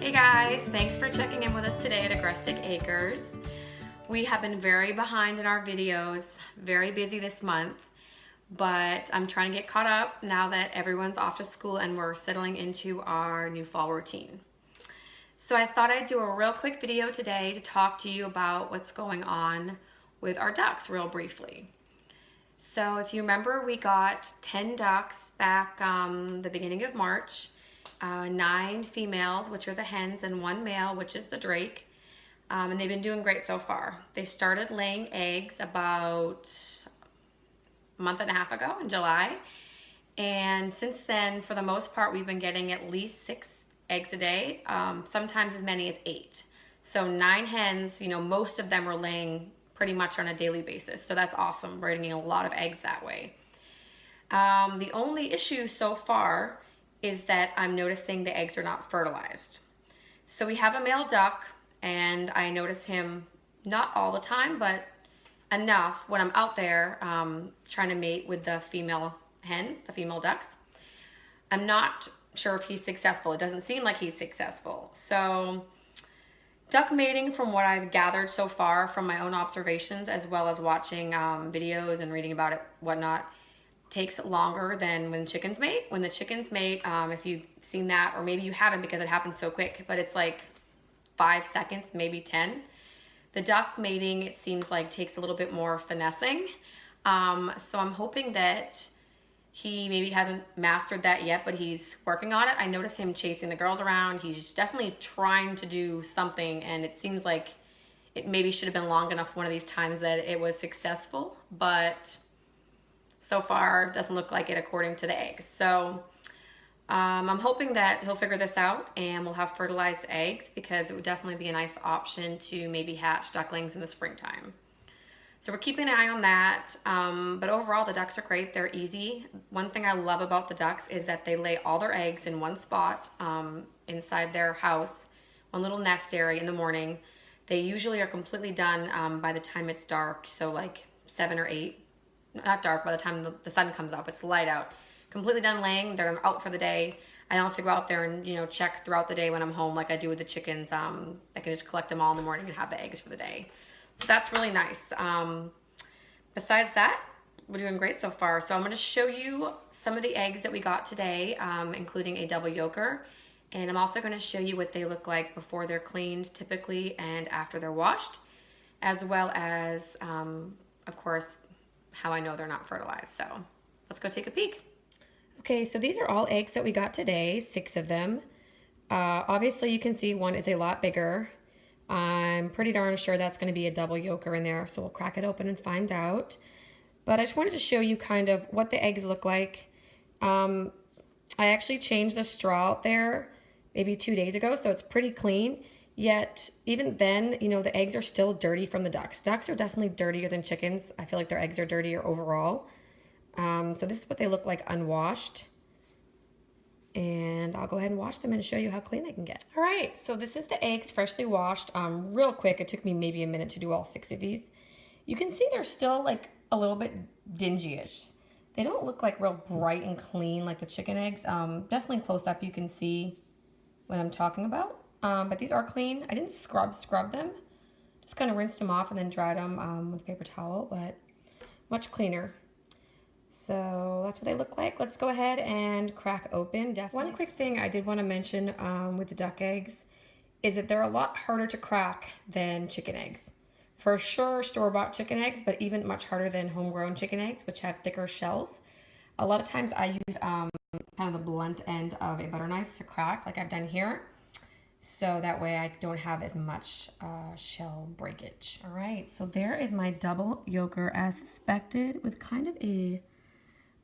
Hey guys, thanks for checking in with us today at Agrestic Acres. We have been very behind in our videos, very busy this month, but I'm trying to get caught up now that everyone's off to school and we're settling into our new fall routine. So I thought I'd do a real quick video today to talk to you about what's going on with our ducks real briefly. So if you remember, we got 10 ducks back the beginning of March. 9 females, which are the hens, and 1 male, which is the drake. And they've been doing great so far. They started laying eggs about a month and a half ago in July. And since then, for the most part, we've been getting at least 6 eggs a day, sometimes as many as 8. So 9 hens, most of them are laying pretty much on a daily basis. So that's awesome. We're getting a lot of eggs that way. The only issue so far is that I'm noticing the eggs are not fertilized. So we have a male duck, and I notice him not all the time, but enough when I'm out there trying to mate with the female hens, the female ducks. I'm not sure if he's successful. It doesn't seem like he's successful. So duck mating, from what I've gathered so far from my own observations, as well as watching videos and reading about it, whatnot, takes longer than when chickens mate. When the chickens mate, if you've seen that, or maybe you haven't because it happens so quick, but it's like 5 seconds, maybe 10. The duck mating, it seems like, takes a little bit more finessing. So I'm hoping that he maybe hasn't mastered that yet, but he's working on it. I notice him chasing the girls around. He's definitely trying to do something, and it seems like it maybe should have been long enough one of these times that it was successful, but so far doesn't look like it according to the eggs. So I'm hoping that he'll figure this out and we'll have fertilized eggs, because it would definitely be a nice option to maybe hatch ducklings in the springtime. So we're keeping an eye on that. But overall, the ducks are great. They're easy. One thing I love about the ducks is that they lay all their eggs in one spot inside their house, one little nest area in the morning. They usually are completely done by the time it's dark, so like 7 or 8. Not dark, by the time the sun comes up, it's light out. Completely done laying, they're out for the day. I don't have to go out there and check throughout the day when I'm home like I do with the chickens. I can just collect them all in the morning and have the eggs for the day. So that's really nice. Besides that, we're doing great so far. So I'm going to show you some of the eggs that we got today, including a double yolker. And I'm also going to show you what they look like before they're cleaned typically and after they're washed, as well as, of course, how I know they're not fertilized. So let's go take a peek. Okay, so these are all eggs that we got today, 6 of them. Obviously you can see one is a lot bigger. I'm pretty darn sure that's going to be a double yolker in there, so we'll crack it open and find out. But I just wanted to show you kind of what the eggs look like. I actually changed the straw out there maybe 2 days ago, so it's pretty clean. Yet, even then, the eggs are still dirty from the ducks. Ducks are definitely dirtier than chickens. I feel like their eggs are dirtier overall. So this is what they look like unwashed. And I'll go ahead and wash them and show you how clean they can get. All right, so this is the eggs freshly washed. Real quick, it took me maybe a minute to do all 6 of these. You can see they're still like a little bit dingy-ish. They don't look like real bright and clean like the chicken eggs. Definitely close up you can see what I'm talking about. But these are clean. I didn't scrub them. Just kind of rinsed them off and then dried them with a paper towel, but much cleaner. So that's what they look like. Let's go ahead and crack open. One quick thing I did want to mention with the duck eggs is that they're a lot harder to crack than chicken eggs. For sure, store-bought chicken eggs, but even much harder than homegrown chicken eggs, which have thicker shells. A lot of times I use kind of the blunt end of a butter knife to crack, like I've done here. So that way I don't have as much shell breakage. All right, so there is my double yolker as suspected, with kind of a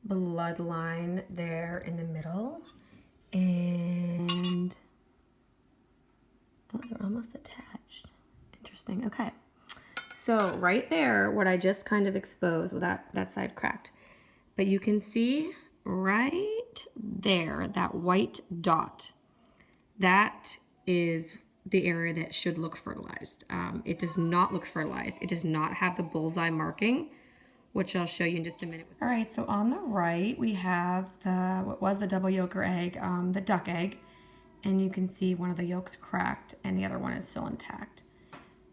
bloodline there in the middle. And oh, they're almost attached. Interesting. Okay, so right there, what I just kind of exposed, with that side cracked, but you can see right there, that white dot, that is the area that should look fertilized. It does not look fertilized. It does not have the bullseye marking, which I'll show you in just a minute. All right, so on the right, we have what was the double yolker egg, the duck egg. and you can see one of the yolks cracked and the other one is still intact.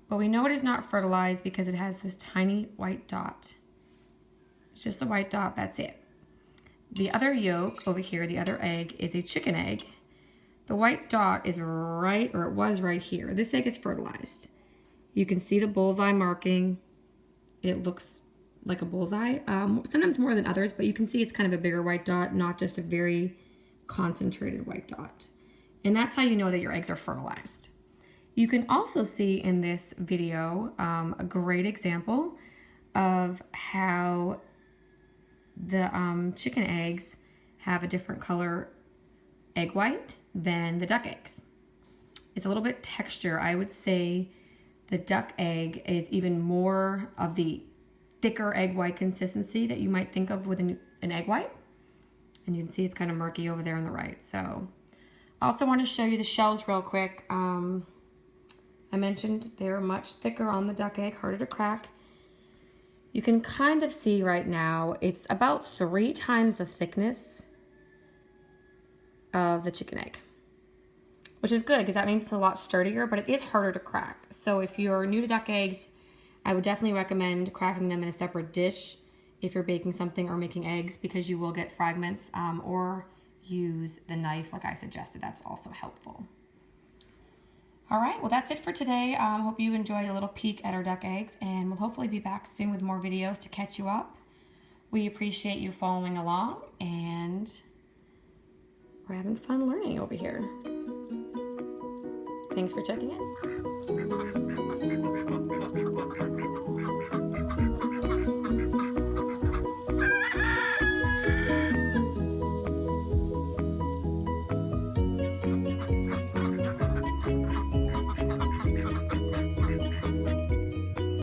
But we know it is not fertilized because it has this tiny white dot. It's just a white dot, that's it. The other yolk over here, the other egg, is a chicken egg. The white dot is right, or it was right here. This egg is fertilized. You can see the bullseye marking. It looks like a bullseye, sometimes more than others, but you can see it's kind of a bigger white dot, not just a very concentrated white dot. And that's how you know that your eggs are fertilized. You can also see in this video a great example of how the chicken eggs have a different color egg white than the duck eggs. It's a little bit texture. I would say the duck egg is even more of the thicker egg white consistency that you might think of with an egg white. And you can see it's kind of murky over there on the right. So I also want to show you the shells real quick. I mentioned they're much thicker on the duck egg, harder to crack. You can kind of see right now it's about 3 times the thickness of the chicken egg, which is good because that means it's a lot sturdier, but it is harder to crack. So if you're new to duck eggs, I would definitely recommend cracking them in a separate dish if you're baking something or making eggs, because you will get fragments, or use the knife like I suggested. That's also helpful. All right, well, that's it for today. Hope you enjoyed a little peek at our duck eggs, and we'll hopefully be back soon with more videos to catch you up. We appreciate you following along, and we're having fun learning over here. Thanks for checking in.